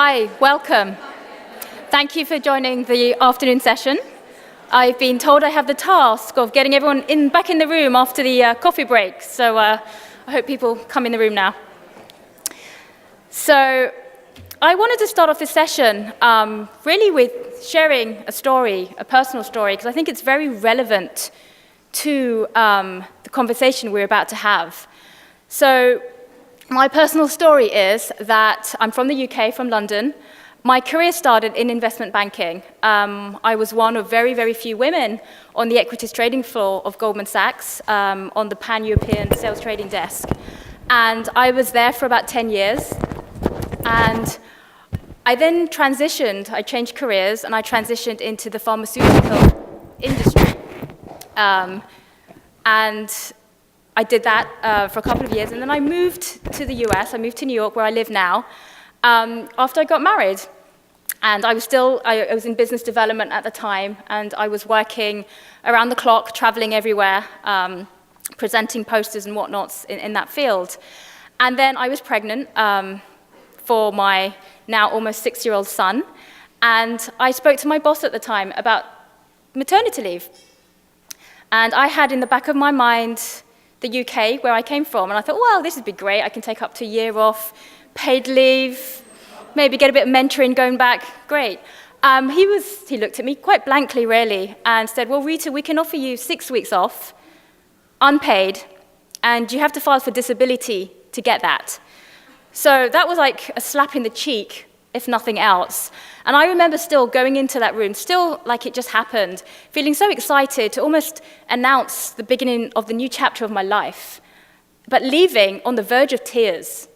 Hi, welcome. Thank you for joining the afternoon session. I've been told I have the task of getting everyone back in the room after the coffee break, so I hope people come in the room now. So I wanted to start off this session really with sharing a story, a personal story, because I think it's very relevant to the conversation we're about to have. So my personal story is that I'm from the UK, from London. My career started in investment banking. I was one of very, very few women on the equities trading floor of Goldman Sachs on the pan-European sales trading desk. And I was there for about 10 years. And I then transitioned, I changed careers, and I transitioned into the pharmaceutical industry. And I did that for a couple of years, and then I moved to the US. I moved to New York, where I live now, after I got married. And I was in business development at the time, and I was working around the clock, traveling everywhere, presenting posters and whatnots in that field. And then I was pregnant for my now almost 6-year-old son, and I spoke to my boss at the time about maternity leave. And I had in the back of my mind the UK, where I came from, and I thought, well, this would be great. I can take up to a year off, paid leave, maybe get a bit of mentoring going back. Great. He looked at me quite blankly, really, and said, well, Rita, we can offer you 6 weeks off, unpaid, and you have to file for disability to get that. So that was like a slap in the cheek, if nothing else. And I remember still going into that room, still like it just happened, feeling so excited to almost announce the beginning of the new chapter of my life, but leaving on the verge of tears,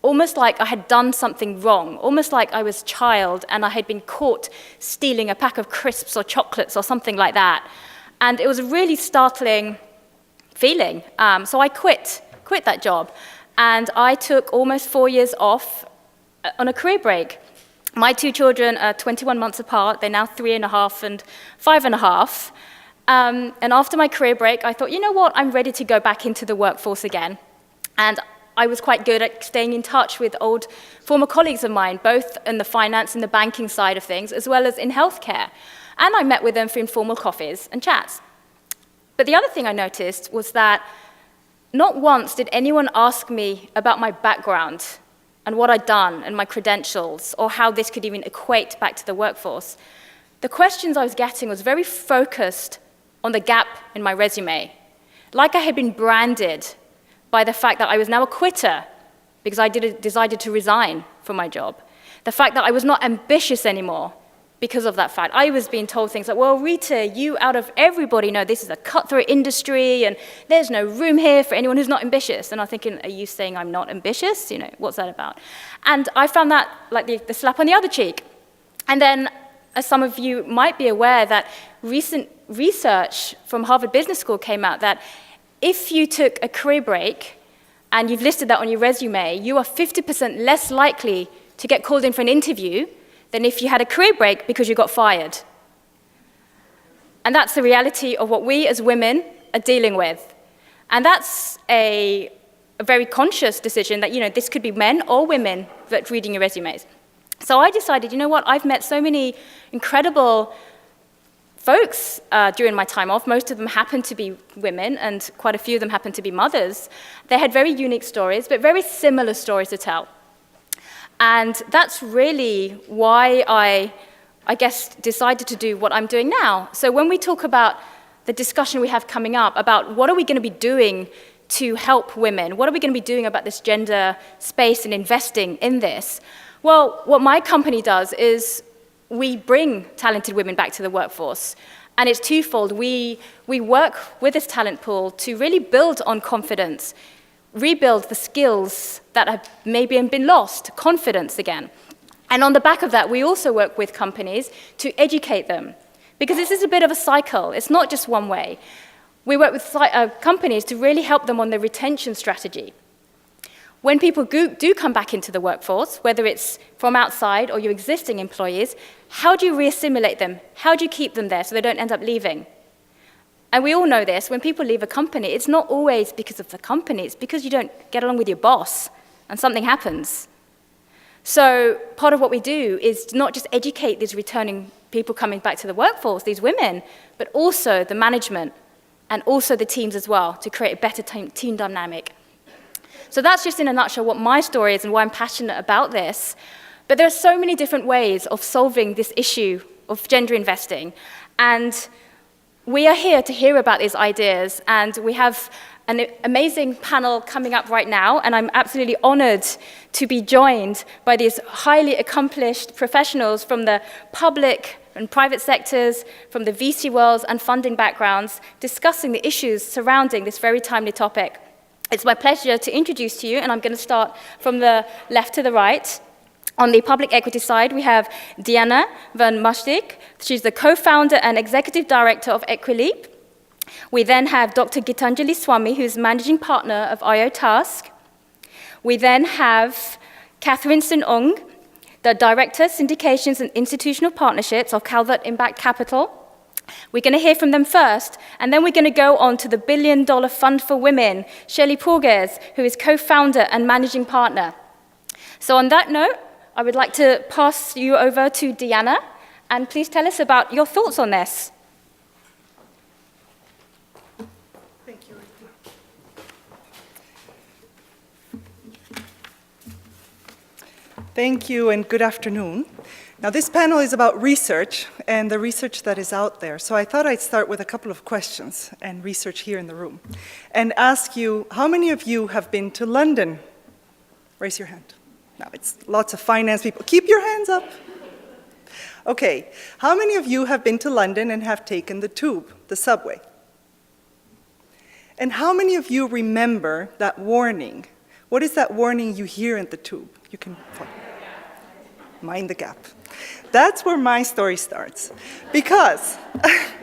almost like I had done something wrong, almost like I was a child and I had been caught stealing a pack of crisps or chocolates or something like that. And it was a really startling feeling. So I quit that job. And I took almost 4 years off on a career break. My 2 children are 21 months apart. They're now 3.5 and 5.5. And after my career break, I thought, you know what? I'm ready to go back into the workforce again. And I was quite good at staying in touch with old former colleagues of mine, both in the finance and the banking side of things, as well as in healthcare. And I met with them for informal coffees and chats. But the other thing I noticed was that not once did anyone ask me about my background and what I'd done and my credentials, or how this could even equate back to the workforce. The questions I was getting was very focused on the gap in my resume, like I had been branded by the fact that I was now a quitter because I decided to resign from my job. The fact that I was not ambitious anymore because of that fact. I was being told things like, well, Rita, you out of everybody know this is a cutthroat industry and there's no room here for anyone who's not ambitious. And I'm thinking, are you saying I'm not ambitious? You know, what's that about? And I found that like the slap on the other cheek. And then, as some of you might be aware, that recent research from Harvard Business School came out that if you took a career break and you've listed that on your resume, you are 50% less likely to get called in for an interview than if you had a career break because you got fired. And that's the reality of what we as women are dealing with. And that's a very conscious decision that, you know, this could be men or women that reading your resumes. So I decided, you know what, I've met so many incredible folks during my time off. Most of them happened to be women, and quite a few of them happened to be mothers. They had very unique stories, but very similar stories to tell. And that's really why I guess, decided to do what I'm doing now. So when we talk about the discussion we have coming up about what are we going to be doing to help women, what are we going to be doing about this gender space and investing in this? Well, what my company does is we bring talented women back to the workforce. And it's twofold. We work with this talent pool to really build on confidence, rebuild the skills that have maybe been lost, confidence again. And on the back of that, we also work with companies to educate them, because this is a bit of a cycle. It's not just one way. We work with companies to really help them on their retention strategy. When people do come back into the workforce, whether it's from outside or your existing employees, how do you re-assimilate them? How do you keep them there so they don't end up leaving? And we all know this, when people leave a company, it's not always because of the company, it's because you don't get along with your boss and something happens. So part of what we do is not just educate these returning people coming back to the workforce, these women, but also the management and also the teams as well to create a better team dynamic. So that's just in a nutshell what my story is and why I'm passionate about this. But there are so many different ways of solving this issue of gender investing. And we are here to hear about these ideas. And we have an amazing panel coming up right now, and I'm absolutely honored to be joined by these highly accomplished professionals from the public and private sectors, from the VC worlds and funding backgrounds, discussing the issues surrounding this very timely topic. It's my pleasure to introduce to you, and I'm going to start from the left to the right. On the public equity side, we have Diana van Maasdijk. She's the co-founder and executive director of Equileap. We then have Dr. Gitanjali Swamy, who's managing partner of IoTask. We then have Katherine Onge, the director, Syndications and Institutional Partnerships of Calvert Impact Capital. We're going to hear from them first, and then we're going to go on to the $1 billion Fund for Women, Shelly Porges, who is co-founder and managing partner. So on that note, I would like to pass you over to Diana, and please tell us about your thoughts on this. Thank you, Rita. Thank you, and good afternoon. Now, this panel is about research and the research that is out there. So I thought I'd start with a couple of questions and research here in the room and ask you, how many of you have been to London? Raise your hand. Now, it's lots of finance people. Keep your hands up. Okay, how many of you have been to London and have taken the tube, the subway? And how many of you remember that warning? What is that warning you hear in the tube? You can mind the gap. That's where my story starts. Because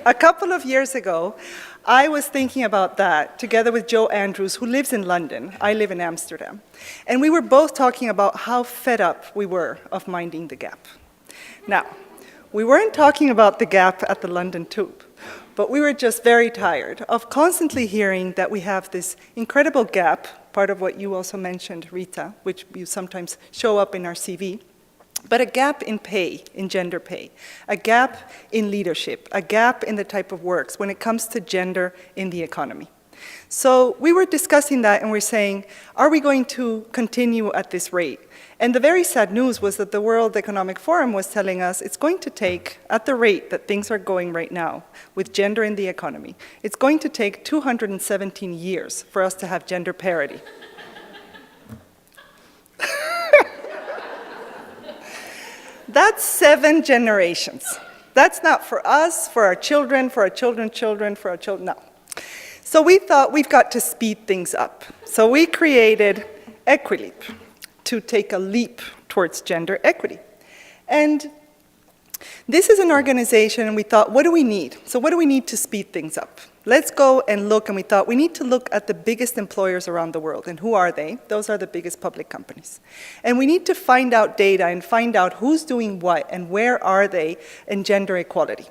a couple of years ago, I was thinking about that together with Joe Andrews, who lives in London. I live in Amsterdam. And we were both talking about how fed up we were of minding the gap. Now, we weren't talking about the gap at the London tube, but we were just very tired of constantly hearing that we have this incredible gap, part of what you also mentioned, Rita, which you sometimes show up in our CV, but a gap in pay, in gender pay, a gap in leadership, a gap in the type of works when it comes to gender in the economy. So we were discussing that and we're saying, are we going to continue at this rate? And the very sad news was that the World Economic Forum was telling us it's going to take, at the rate that things are going right now with gender in the economy, it's going to take 217 years for us to have gender parity. That's 7 generations. That's not for us, for our children, for our children's children, for our children, no. So we thought we've got to speed things up. So we created Equileap to take a leap towards gender equity. And this is an organization, and we thought, what do we need? So what do we need to speed things up? Let's go and look, and we thought we need to look at the biggest employers around the world. And who are they? Those are the biggest public companies. And we need to find out data and find out who's doing what and where are they in gender equality.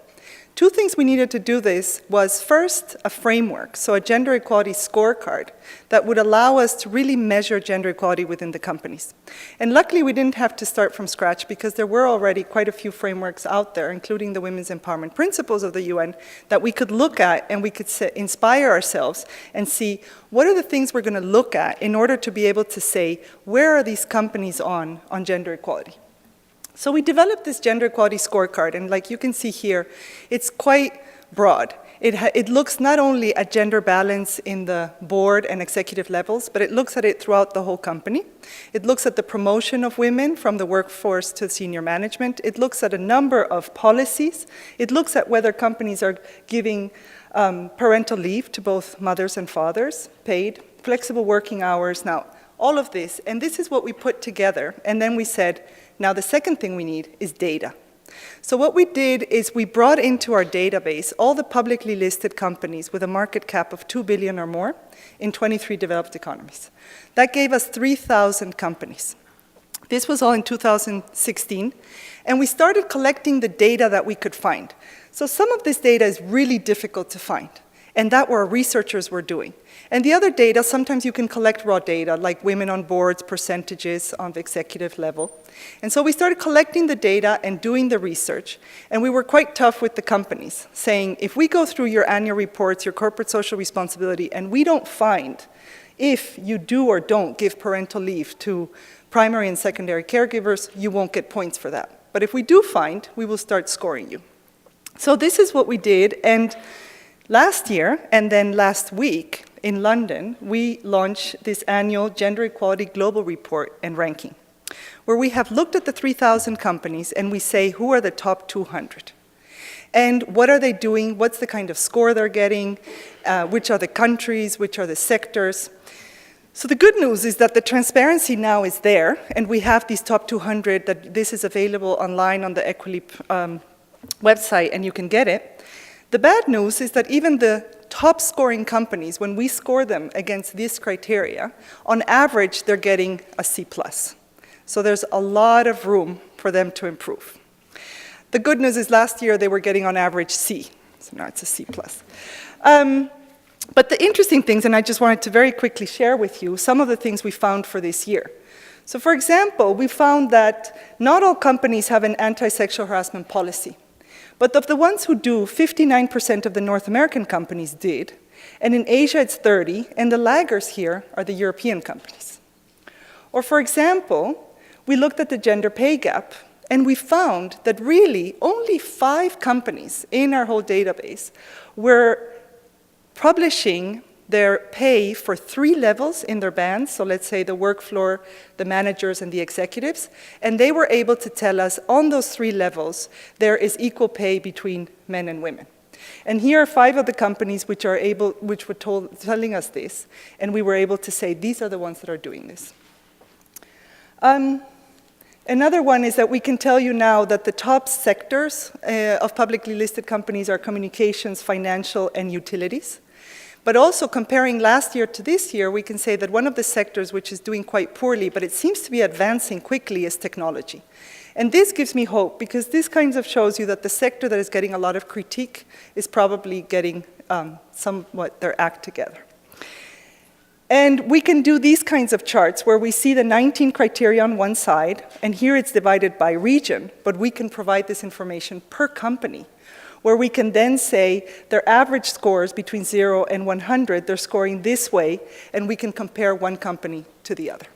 2 things we needed to do this was first a framework, so a gender equality scorecard that would allow us to really measure gender equality within the companies. And luckily we didn't have to start from scratch because there were already quite a few frameworks out there, including the Women's Empowerment Principles of the UN, that we could look at and we could inspire ourselves and see what are the things we're going to look at in order to be able to say, where are these companies on gender equality? So we developed this gender equality scorecard, and like you can see here, it's quite broad. It looks not only at gender balance in the board and executive levels, but it looks at it throughout the whole company. It looks at the promotion of women from the workforce to senior management. It looks at a number of policies. It looks at whether companies are giving parental leave to both mothers and fathers, paid, flexible working hours. Now, all of this, and this is what we put together, and then we said, now the second thing we need is data. So what we did is we brought into our database all the publicly listed companies with a market cap of 2 billion or more in 23 developed economies. That gave us 3,000 companies. This was all in 2016, and we started collecting the data that we could find. So some of this data is really difficult to find. And that were researchers were doing. And the other data, sometimes you can collect raw data, like women on boards, percentages on the executive level. And so we started collecting the data and doing the research. And we were quite tough with the companies, saying, if we go through your annual reports, your corporate social responsibility, and we don't find if you do or don't give parental leave to primary and secondary caregivers, you won't get points for that. But if we do find, we will start scoring you. So this is what we did. And last year, and then last week in London, we launched this annual Gender Equality Global Report and Ranking, where we have looked at the 3,000 companies and we say, who are the top 200? And what are they doing? What's the kind of score they're getting? Which are the countries? Which are the sectors? So the good news is that the transparency now is there, and we have these top 200, that this is available online on the Equileap website, and you can get it. The bad news is that even the top scoring companies, when we score them against this criteria, on average, they're getting a C+. So there's a lot of room for them to improve. The good news is last year they were getting on average C, so now it's a C+. But the interesting things, and I just wanted to very quickly share with you some of the things we found for this year. So for example, we found that not all companies have an anti-sexual harassment policy. But of the ones who do, 59% of the North American companies did. And in Asia, it's 30, and the laggers here are the European companies. Or for example, we looked at the gender pay gap, and we found that really only 5 companies in our whole database were publishing their pay for 3 levels in their bands, so let's say the work floor, the managers, and the executives, and they were able to tell us on those 3 levels there is equal pay between men and women. And here are 5 of the companies which were telling us this, and we were able to say these are the ones that are doing this. Another one is that we can tell you now that the top sectors of publicly listed companies are communications, financial, and utilities. But also comparing last year to this year, we can say that one of the sectors which is doing quite poorly, but it seems to be advancing quickly, is technology. And this gives me hope, because this kind of shows you that the sector that is getting a lot of critique is probably getting somewhat their act together. And we can do these kinds of charts where we see the 19 criteria on one side, and here it's divided by region, but we can provide this information per company, where we can then say their average scores between 0 and 100, they're scoring this way, and we can compare one company to the other.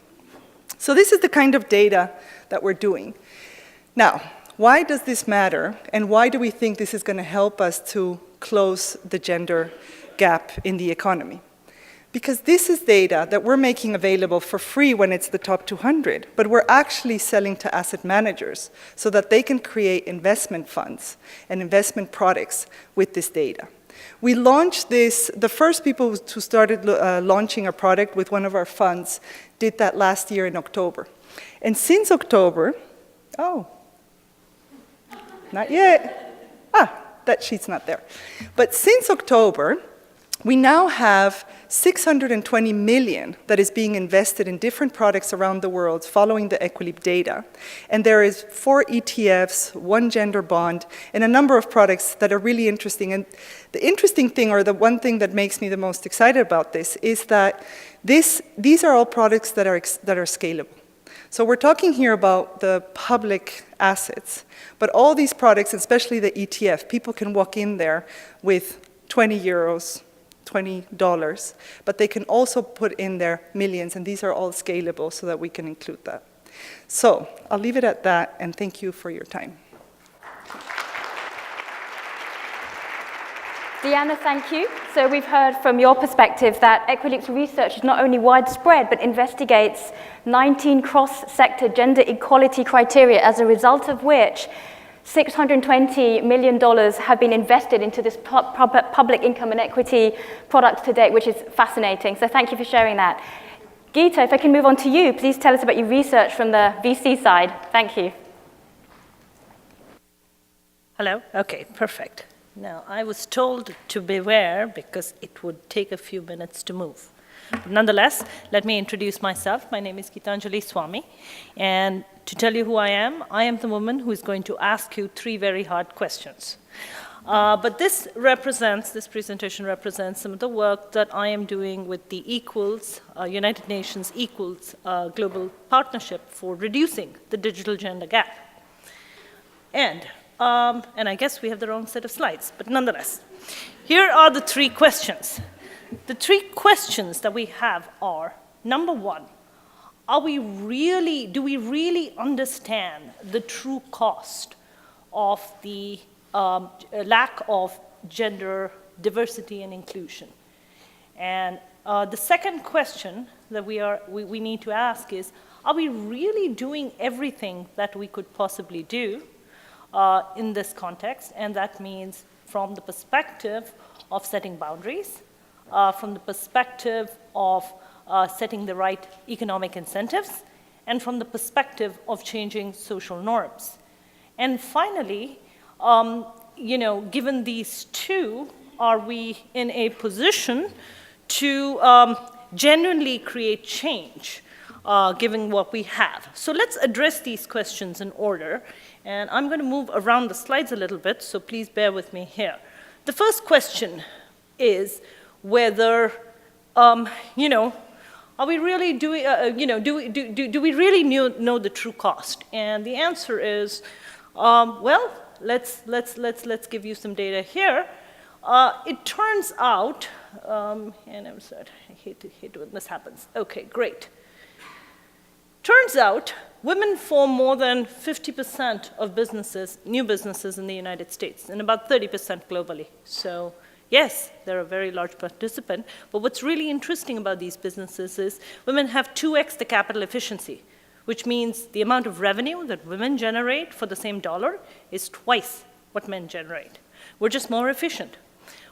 So this is the kind of data that we're doing. Now, why does this matter, and why do we think this is going to help us to close the gender gap in the economy? Because this is data that we're making available for free when it's the top 200, but we're actually selling to asset managers so that they can create investment funds and investment products with this data. We launched this, the first people who started launching a product with one of our funds did that last year in October. And since October, oh, not yet. That sheet's not there. But since October, we now have 620 million that is being invested in different products around the world following the Equileap data. And there is 4 ETFs, 1 gender bond, and a number of products that are really interesting. And the interesting thing, or the one thing that makes me the most excited about this, is that these are all products that are scalable. So we're talking here about the public assets, but all these products, especially the ETF, people can walk in there with 20 euros, $20, but they can also put in their millions, and these are all scalable so that we can include that. So I'll leave it at that, and thank you for your time. Deanna, thank you. So we've heard from your perspective that Equileap's research is not only widespread, but investigates 19 cross-sector gender equality criteria, as a result of which $620 million have been invested into this public income and equity products to date, which is fascinating. So thank you for sharing that. Gita, if I can move on to you, please tell us about your research from the VC side. Thank you. Hello? Okay, perfect. Now, I was told to beware because it would take a few minutes to move. But nonetheless, let me introduce myself. My name is Gitanjali Swamy, and to tell you who I am the woman who is going to ask you 3 very hard questions. But this presentation represents some of the work that I am doing with the Equals, United Nations Equals Global Partnership for reducing the digital gender gap. And I guess we have the wrong set of slides, but nonetheless, here are the 3 questions. The 3 questions that we have are, number 1, do we really understand the true cost of the lack of gender diversity and inclusion? And the second question that we need to ask is, are we really doing everything that we could possibly do in this context? And that means from the perspective of setting boundaries, from the perspective of setting the right economic incentives, and from the perspective of changing social norms. And finally, given these 2, are we in a position to genuinely create change, given what we have? So let's address these questions in order. And I'm going to move around the slides a little bit, so please bear with me here. The first question is whether, are we really doing, do we really know the true cost? And the answer is, well, let's give you some data here. It turns out, and I'm sorry, I hate when this happens. Okay, great. Turns out, women form more than 50% of businesses, new businesses in the United States, and about 30% globally. So yes, they're a very large participant, but what's really interesting about these businesses is women have 2x the capital efficiency, which means the amount of revenue that women generate for the same dollar is twice what men generate. We're just more efficient.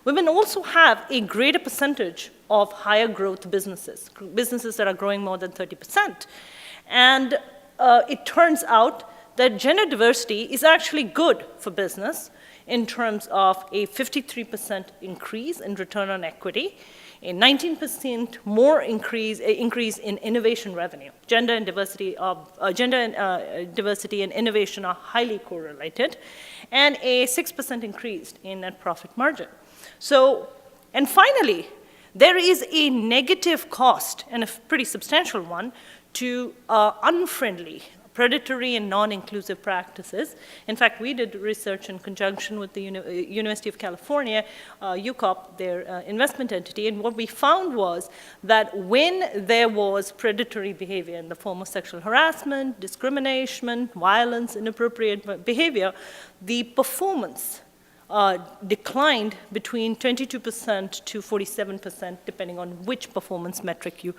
Women also have a greater percentage of higher growth businesses that are growing more than 30%. And it turns out that gender diversity is actually good for business in terms of a 53% increase in return on equity, a 19% more increase in innovation revenue. Gender and diversity and innovation are highly correlated, and a 6% increase in net profit margin. So, and finally, there is a negative cost, and a pretty substantial one, to unfriendly, predatory, and non-inclusive practices. In fact, we did research in conjunction with the University of California, UCOP, their investment entity, and what we found was that when there was predatory behavior in the form of sexual harassment, discrimination, violence, inappropriate behavior, the performance declined between 22% to 47%, depending on which performance metric you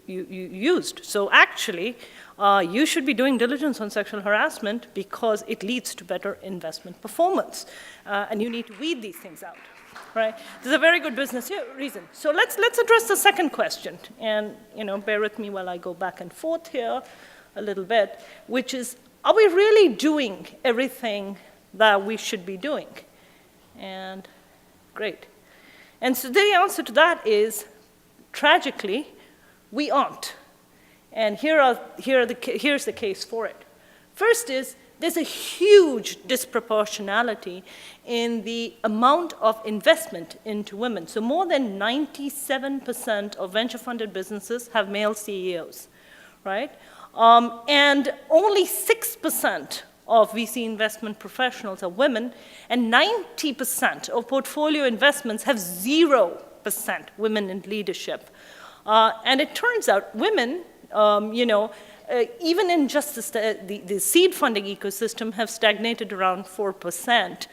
used. So actually, you should be doing diligence on sexual harassment because it leads to better investment performance. And you need to weed these things out, right? This is a very good business reason. So let's address the second question. And bear with me while I go back and forth here a little bit, which is, are we really doing everything that we should be doing? And great. And so the answer to that is, tragically, we aren't. And here's the case for it. First is, there's a huge disproportionality in the amount of investment into women. So more than 97% of venture-funded businesses have male CEOs, right? And only 6% of VC investment professionals are women, and 90% of portfolio investments have 0% women in leadership. And it turns out women, even in just the seed funding ecosystem, have stagnated around 4%,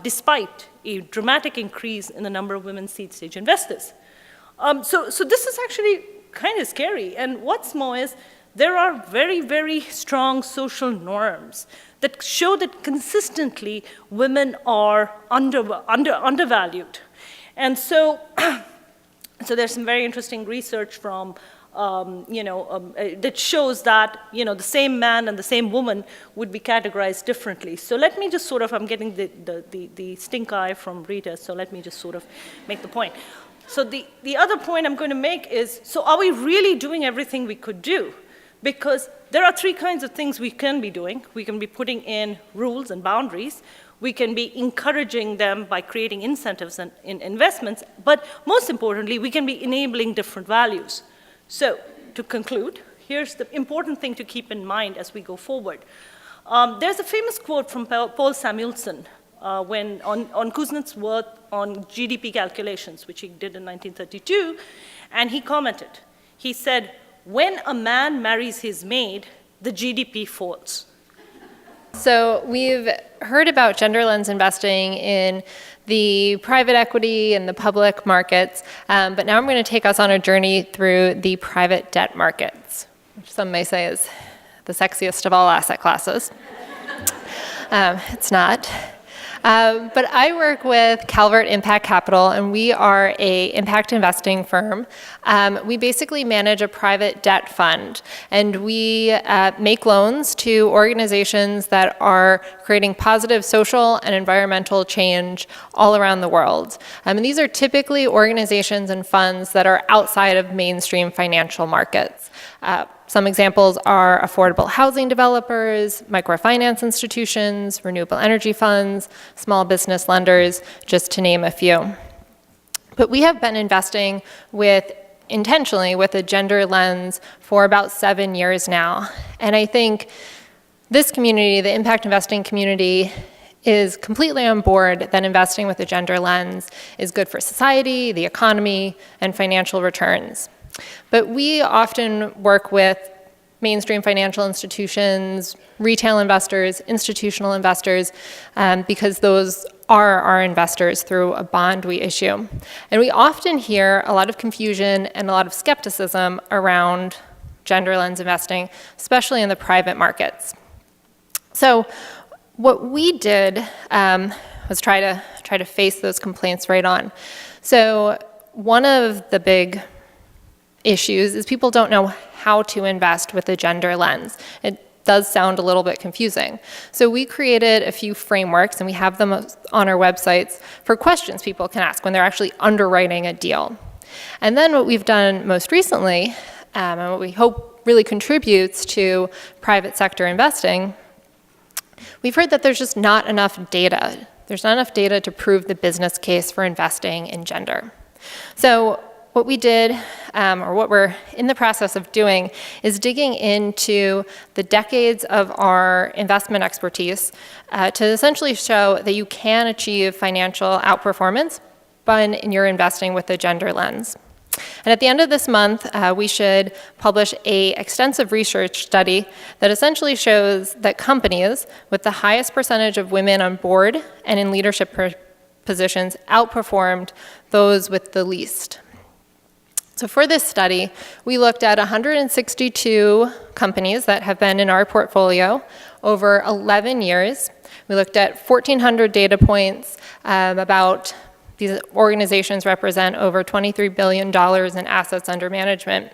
despite a dramatic increase in the number of women seed stage investors. So this is actually kind of scary. And what's more is, there are very, very strong social norms that show that consistently women are undervalued. And so there's some very interesting research from, that shows that, the same man and the same woman would be categorized differently. So let me just I'm getting the stink eye from Rita, so let me just make the point. So the other point I'm going to make is, so are we really doing everything we could do? Because there are 3 kinds of things we can be doing. We can be putting in rules and boundaries. We can be encouraging them by creating incentives in investments, but most importantly, we can be enabling different values. So, to conclude, here's the important thing to keep in mind as we go forward. There's a famous quote from Paul Samuelson when on Kuznets' work on GDP calculations, which he did in 1932, and he commented. He said, "When a man marries his maid, the GDP falls." So we've heard about gender lens investing in the private equity and the public markets, but now I'm going to take us on a journey through the private debt markets, which some may say is the sexiest of all asset classes. It's not. But I work with Calvert Impact Capital, and we are an impact investing firm. We basically manage a private debt fund, and we make loans to organizations that are creating positive social and environmental change all around the world. And these are typically organizations and funds that are outside of mainstream financial markets. Some examples are affordable housing developers, microfinance institutions, renewable energy funds, small business lenders, just to name a few. But we have been investing intentionally with a gender lens for about 7 years now. And I think this community, the impact investing community, is completely on board that investing with a gender lens is good for society, the economy, and financial returns. But we often work with mainstream financial institutions, retail investors, institutional investors, because those are our investors through a bond we issue. And we often hear a lot of confusion and a lot of skepticism around gender lens investing, especially in the private markets. So what we did was try to face those complaints right on. So one of the big issues is people don't know how to invest with a gender lens. It does sound a little bit confusing. So we created a few frameworks, and we have them on our websites for questions people can ask when they're actually underwriting a deal. And then what we've done most recently, and what we hope really contributes to private sector investing, we've heard that there's just not enough data. There's not enough data to prove the business case for investing in gender. So what we did, or what we're in the process of doing, is digging into the decades of our investment expertise to essentially show that you can achieve financial outperformance when you're investing with a gender lens. And at the end of this month, we should publish an extensive research study that essentially shows that companies with the highest percentage of women on board and in leadership positions outperformed those with the least. So for this study, we looked at 162 companies that have been in our portfolio over 11 years. We looked at 1,400 data points about these organizations represent over $23 billion in assets under management.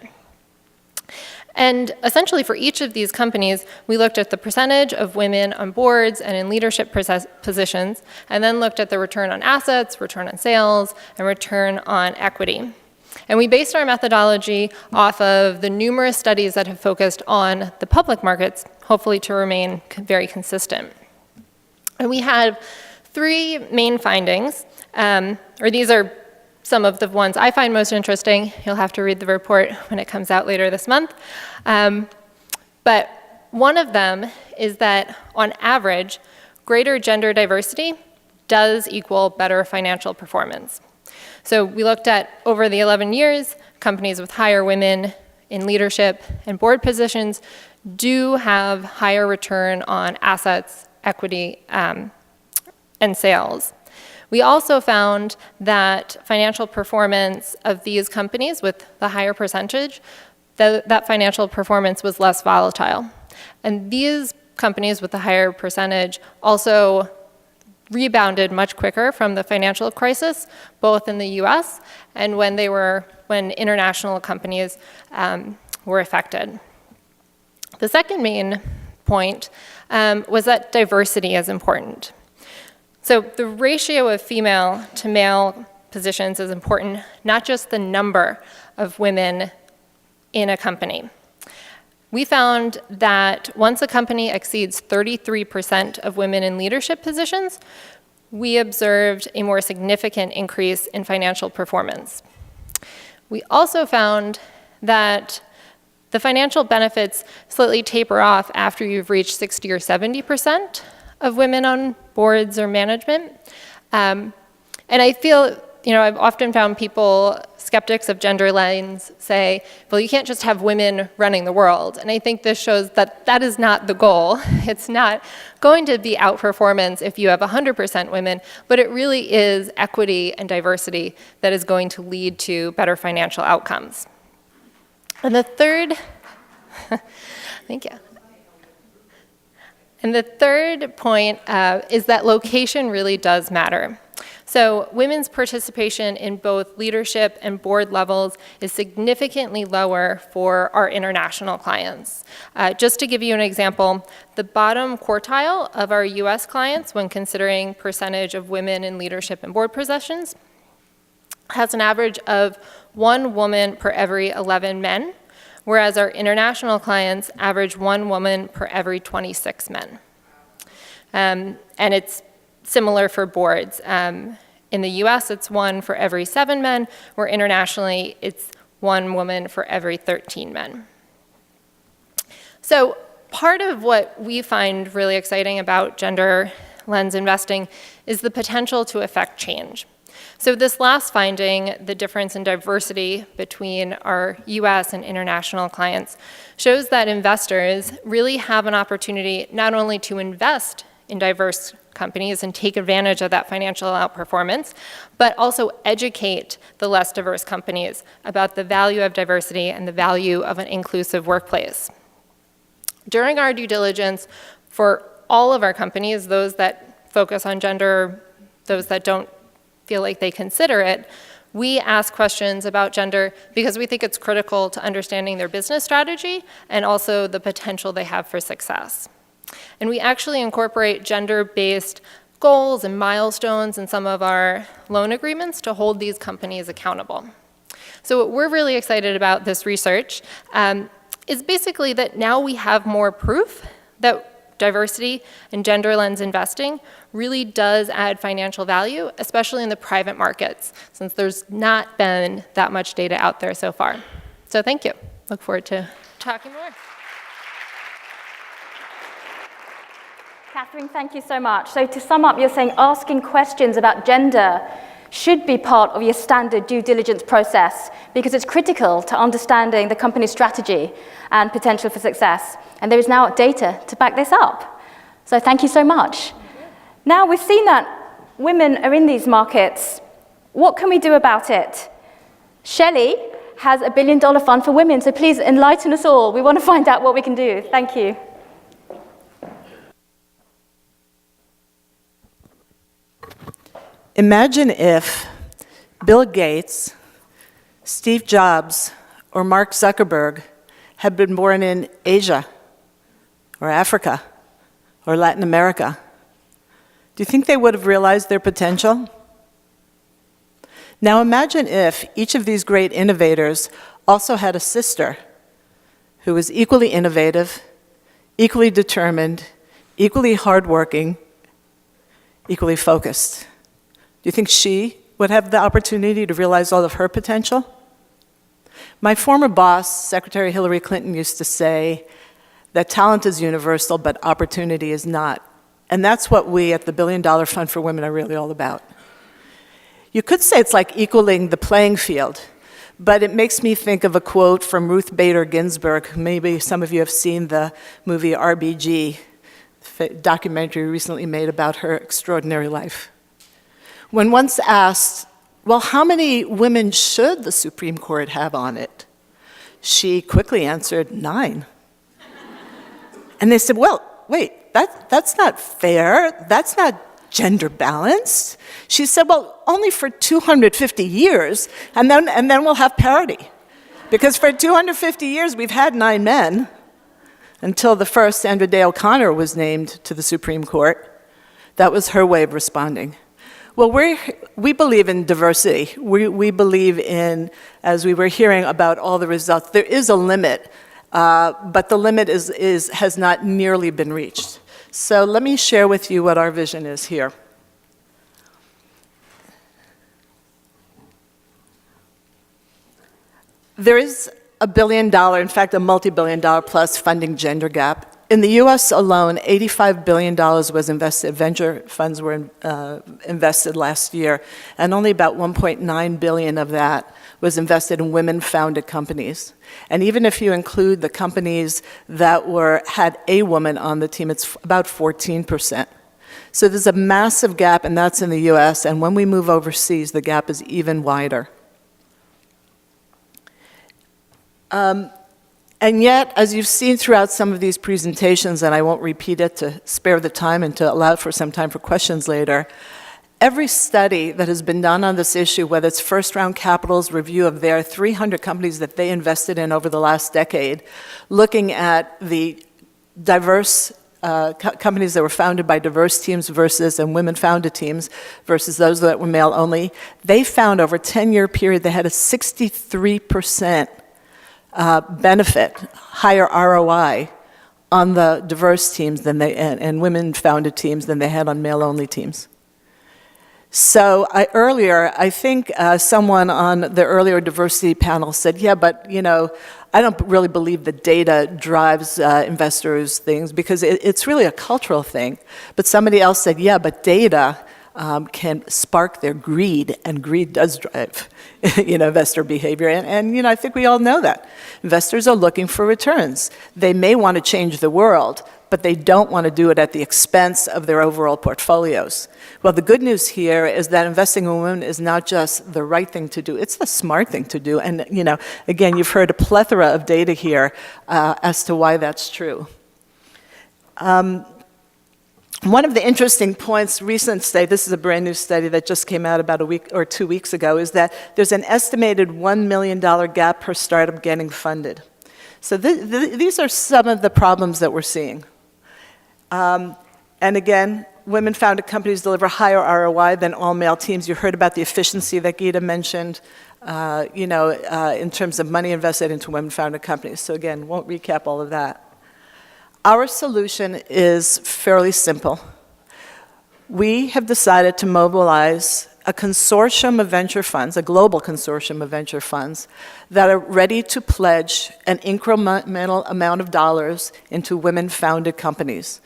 And essentially for each of these companies, we looked at the percentage of women on boards and in leadership positions, and then looked at the return on assets, return on sales, and return on equity. And we based our methodology off of the numerous studies that have focused on the public markets, hopefully to remain very consistent. And we had 3 main findings, or these are some of the ones I find most interesting. You'll have to read the report when it comes out later this month. But one of them is that, on average, greater gender diversity does equal better financial performance. So we looked at, over the 11 years, companies with higher women in leadership and board positions do have higher return on assets, equity, and sales. We also found that financial performance of these companies with the higher percentage, that financial performance was less volatile. And these companies with the higher percentage also rebounded much quicker from the financial crisis, both in the US and when international companies were affected. The second main point was that diversity is important. So the ratio of female to male positions is important, not just the number of women in a company. We found that once a company exceeds 33% of women in leadership positions, we observed a more significant increase in financial performance. We also found that the financial benefits slightly taper off after you've reached 60 or 70% of women on boards or management. And I feel, I've often found people, skeptics of gender lens, say, well, you can't just have women running the world. And I think this shows that that is not the goal. It's not going to be outperformance if you have 100% women, but it really is equity and diversity that is going to lead to better financial outcomes. And the third, thank you. And the third point is that location really does matter. So women's participation in both leadership and board levels is significantly lower for our international clients. Just to give you an example, the bottom quartile of our US clients, when considering percentage of women in leadership and board positions, has an average of 1 woman per every 11 men, whereas our international clients average 1 woman per every 26 men. And it's similar for boards. In the US, it's 1 for every 7 men, where internationally, it's 1 woman for every 13 men. So part of what we find really exciting about gender lens investing is the potential to affect change. So this last finding, the difference in diversity between our US and international clients, shows that investors really have an opportunity not only to invest in diverse companies and take advantage of that financial outperformance, but also educate the less diverse companies about the value of diversity and the value of an inclusive workplace. During our due diligence for all of our companies, those that focus on gender, those that don't feel like they consider it, we ask questions about gender because we think it's critical to understanding their business strategy and also the potential they have for success. And we actually incorporate gender-based goals and milestones in some of our loan agreements to hold these companies accountable. So what we're really excited about this research is basically that now we have more proof that diversity and gender lens investing really does add financial value, especially in the private markets, since there's not been that much data out there so far. So thank you. Look forward to talking more. Katherine, thank you so much. So to sum up, you're saying asking questions about gender should be part of your standard due diligence process because it's critical to understanding the company's strategy and potential for success. And there is now data to back this up. So thank you so much. Now we've seen that women are in these markets. What can we do about it? Shelly has a $1 billion fund for women, so please enlighten us all. We want to find out what we can do. Thank you. Imagine if Bill Gates, Steve Jobs, or Mark Zuckerberg had been born in Asia, or Africa, or Latin America. Do you think they would have realized their potential? Now imagine if each of these great innovators also had a sister who was equally innovative, equally determined, equally hardworking, equally focused. Do you think she would have the opportunity to realize all of her potential? My former boss, Secretary Hillary Clinton, used to say that talent is universal, but opportunity is not. And that's what we at the $1 Billion Fund for Women are really all about. You could say it's like equaling the playing field, but it makes me think of a quote from Ruth Bader Ginsburg. Maybe some of you have seen the movie RBG, documentary recently made about her extraordinary life. When once asked, well, how many women should the Supreme Court have on it? She quickly answered, 9. And they said, well, wait, that's not fair. That's not gender balanced. She said, well, only for 250 years, and then we'll have parity. Because for 250 years, we've had 9 men until the first Sandra Day O'Connor was named to the Supreme Court. That was her way of responding. Well, we believe in diversity. We believe in, as we were hearing about all the results, there is a limit but the limit has not nearly been reached. So let me share with you what our vision is here. There is a $1 billion, in fact, a multi-billion dollar plus funding gender gap. In the US alone, $85 billion was invested, venture funds were invested last year, and only about $1.9 billion of that was invested in women-founded companies. And even if you include the companies that had a woman on the team, it's about 14%. So there's a massive gap, and that's in the US, and when we move overseas, the gap is even wider. And yet, as you've seen throughout some of these presentations, and I won't repeat it to spare the time and to allow for some time for questions later, every study that has been done on this issue, whether it's First Round Capital's review of their 300 companies that they invested in over the last decade, looking at the diverse companies that were founded by diverse teams and women-founded teams versus those that were male-only, they found over a 10-year period they had a 63% benefit, higher ROI on the diverse teams and women-founded teams than they had on male-only teams. So earlier, I think someone on the earlier diversity panel said, yeah, but I don't really believe that data drives investors' things because it's really a cultural thing. But somebody else said, yeah, but data can spark their greed, and greed does drive investor behavior. And I think we all know that. Investors are looking for returns. They may want to change the world, but they don't want to do it at the expense of their overall portfolios. Well, the good news here is that investing in women is not just the right thing to do, it's the smart thing to do. And, again, you've heard a plethora of data here as to why that's true. One of the interesting points, recent study, this is a brand new study that just came out about a week or 2 weeks ago, is that there's an estimated $1 million gap per startup getting funded. So these are some of the problems that we're seeing. And again, women-founded companies deliver higher ROI than all-male teams. You heard about the efficiency that Gita mentioned, in terms of money invested into women-founded companies. So again, won't recap all of that. Our solution is fairly simple. We have decided to mobilize a consortium of venture funds, a global consortium of venture funds, that are ready to pledge an incremental amount of dollars into women-founded companies.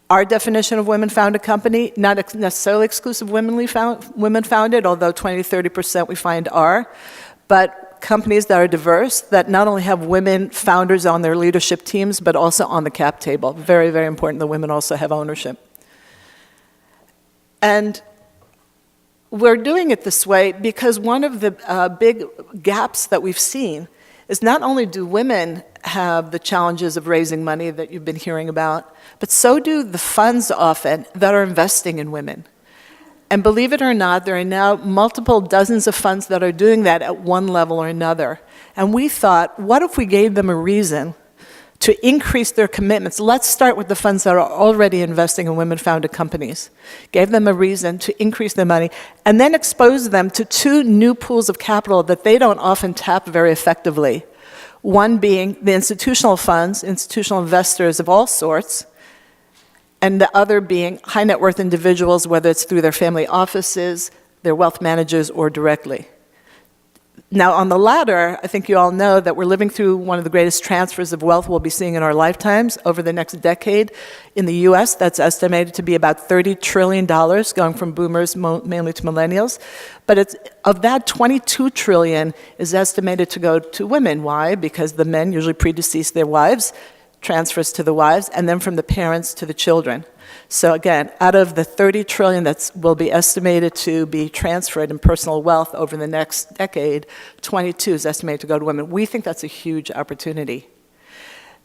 Our definition of women-founded company, not necessarily exclusive women-founded, although 20 to 30% we find are, but companies that are diverse, that not only have women founders on their leadership teams, but also on the cap table. Very, very important that women also have ownership. And we're doing it this way because one of the big gaps that we've seen is not only do women have the challenges of raising money that you've been hearing about, but so do the funds often that are investing in women. And believe it or not, there are now multiple dozens of funds that are doing that at one level or another. And we thought, what if we gave them a reason to increase their commitments? Let's start with the funds that are already investing in women-founded companies. Gave them a reason to increase their money, and then expose them to two new pools of capital that they don't often tap very effectively. One being the institutional funds, institutional investors of all sorts, and the other being high net worth individuals, whether it's through their family offices, their wealth managers, or directly. Now, on the latter, I think you all know that we're living through one of the greatest transfers of wealth we'll be seeing in our lifetimes over the next decade. In the US, that's estimated to be about $30 trillion, going from boomers mainly to millennials. But of that, $22 trillion is estimated to go to women. Why? Because the men usually predecease their wives, transfers to the wives, and then from the parents to the children. So again, out of the $30 trillion that will be estimated to be transferred in personal wealth over the next decade, 22 is estimated to go to women. We think that's a huge opportunity.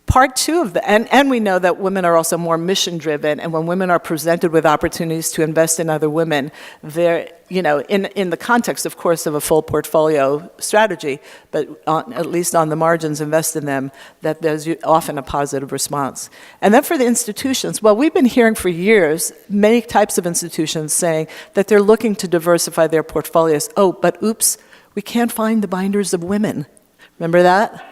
Part two of and we know that women are also more mission-driven, and when women are presented with opportunities to invest in other women, they're, in the context, of course, of a full portfolio strategy, but at least on the margins, invest in them, that there's often a positive response. And then for the institutions, well, we've been hearing for years many types of institutions saying that they're looking to diversify their portfolios. Oh, but oops, we can't find the binders of women. Remember that?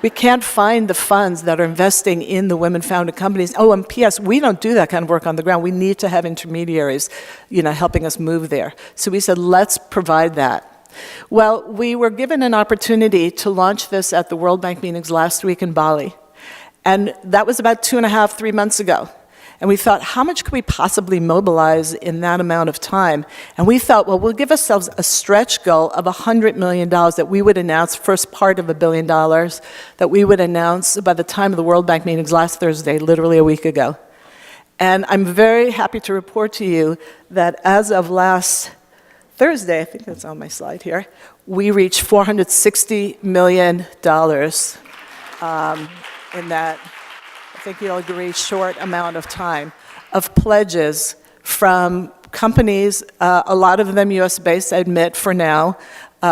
We can't find the funds that are investing in the women-founded companies. Oh, and P.S., we don't do that kind of work on the ground. We need to have intermediaries, helping us move there. So we said, let's provide that. Well, we were given an opportunity to launch this at the World Bank meetings last week in Bali. And that was about 2.5, 3 months ago. And we thought, how much could we possibly mobilize in that amount of time? And we thought, well, we'll give ourselves a stretch goal of $100 million that we would announce, first part of $1 billion, that we would announce by the time of the World Bank meetings last Thursday, literally a week ago. And I'm very happy to report to you that as of last Thursday, I think that's on my slide here, we reached $460 million in that, I think you'll agree, short amount of time, of pledges from companies, a lot of them US-based, I admit, for now,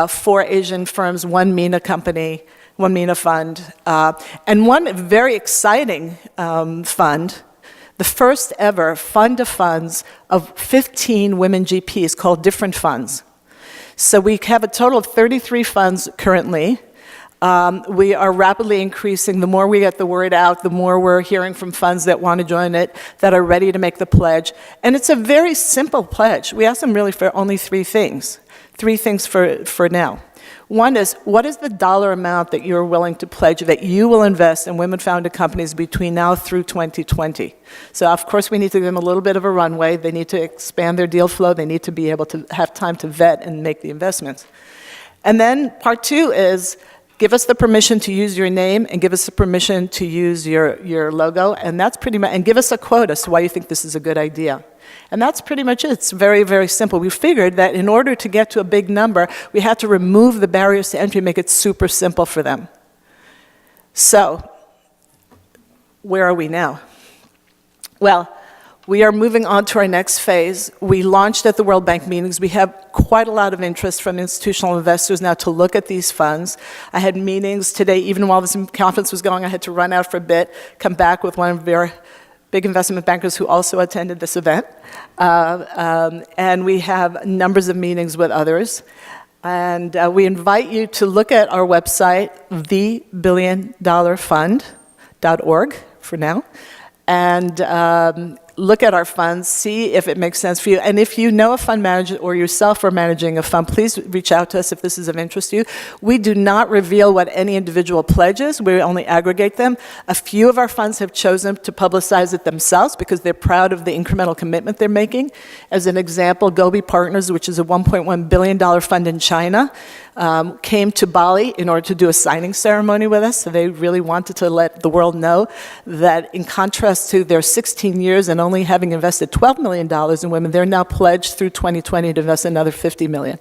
4 Asian firms, 1 MENA company, 1 MENA fund, and one very exciting fund, the first ever fund of funds of 15 women GPs called Different Funds. So we have a total of 33 funds currently. We are rapidly increasing. The more we get the word out, the more we're hearing from funds that want to join it, that are ready to make the pledge. And it's a very simple pledge. We asked them really for only 3 things. 3 things for now. One is, what is the dollar amount that you're willing to pledge that you will invest in women-founded companies between now through 2020? So, of course, we need to give them a little bit of a runway. They need to expand their deal flow. They need to be able to have time to vet and make the investments. And then part 2 is, give us the permission to use your name and give us the permission to use your logo, and that's pretty much, and give us a quote as to why you think this is a good idea. And that's pretty much it. It's very, very simple. We figured that in order to get to a big number, we had to remove the barriers to entry, make it super simple for them. So, where are we now? Well, we are moving on to our next phase. We launched at the World Bank meetings. We have quite a lot of interest from institutional investors now to look at these funds. I had meetings today, even while this conference was going, I had to run out for a bit, come back with one of their big investment bankers who also attended this event. And we have numbers of meetings with others. And we invite you to look at our website, thebillionDollarFund.org for now, and look at our funds, see if it makes sense for you. And if you know a fund manager or yourself are managing a fund, please reach out to us if this is of interest to you. We do not reveal what any individual pledges. We only aggregate them. A few of our funds have chosen to publicize it themselves because they're proud of the incremental commitment they're making. As an example, Gobi Partners, which is a $1.1 billion fund in China, came to Bali in order to do a signing ceremony with us. So they really wanted to let the world know that in contrast to their 16 years and only having invested $12 million in women, they're now pledged through 2020 to invest another $50 million.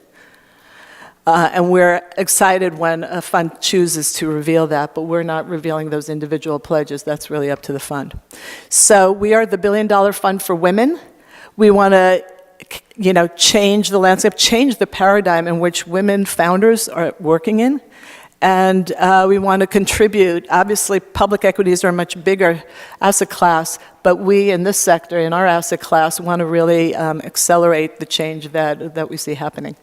And we're excited when a fund chooses to reveal that, but we're not revealing those individual pledges. That's really up to the fund. So we are the $1 billion fund for women. We want to change the landscape, change the paradigm in which women founders are working in. And we want to contribute. Obviously, public equities are a much bigger asset class, but we in this sector, in our asset class, want to really accelerate the change that we see happening.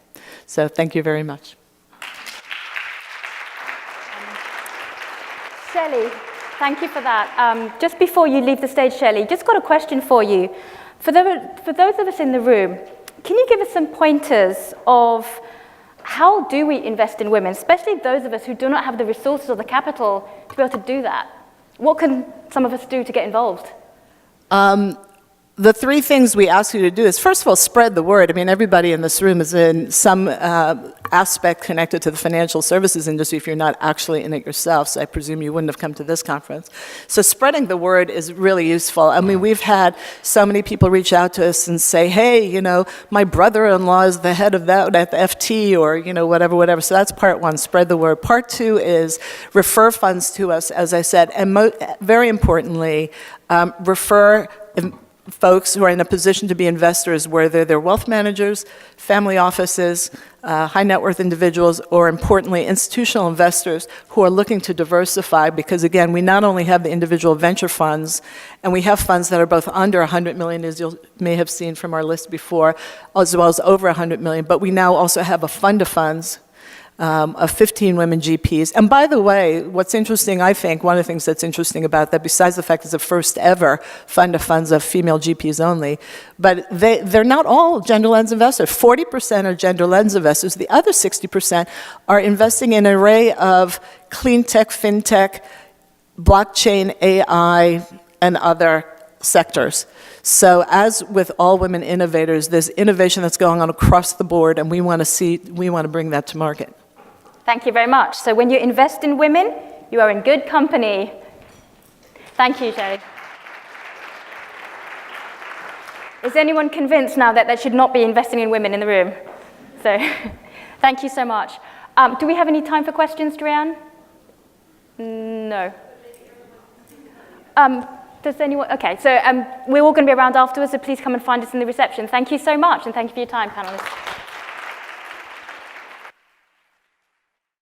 So thank you very much. Shelly, thank you for that. Just before you leave the stage, Shelly, just got a question for you. For those of us in the room, can you give us some pointers of how do we invest in women, especially those of us who do not have the resources or the capital to be able to do that? What can some of us do to get involved? The 3 things we ask you to do is, first of all, spread the word. I mean, everybody in this room is in some aspect connected to the financial services industry if you're not actually in it yourself, so I presume you wouldn't have come to this conference. So spreading the word is really useful. I mean, we've had so many people reach out to us and say, hey, my brother-in-law is the head of that at the FT, or, whatever. So that's part 1, spread the word. Part 2 is refer funds to us, as I said, and very importantly, refer folks who are in a position to be investors, whether they're wealth managers, family offices, high net worth individuals, or importantly, institutional investors who are looking to diversify, because again, we not only have the individual venture funds, and we have funds that are both under 100 million, as you may have seen from our list before, as well as over 100 million, but we now also have a fund of funds of 15 women GPs. And by the way, what's interesting, I think, one of the things that's interesting about that, besides the fact it's the first ever fund of funds of female GPs only, but they're not all gender lens investors. 40% are gender lens investors. The other 60% are investing in an array of clean tech, fintech, blockchain, AI, and other sectors. So as with all women innovators, there's innovation that's going on across the board, and we want to bring that to market. Thank you very much. So when you invest in women, you are in good company. Thank you, Shelly. Is anyone convinced now that they should not be investing in women in the room? So thank you so much. Do we have any time for questions, Drian? No. Does anyone? Okay, so we're all going to be around afterwards, so please come and find us in the reception. Thank you so much, and thank you for your time, panelists.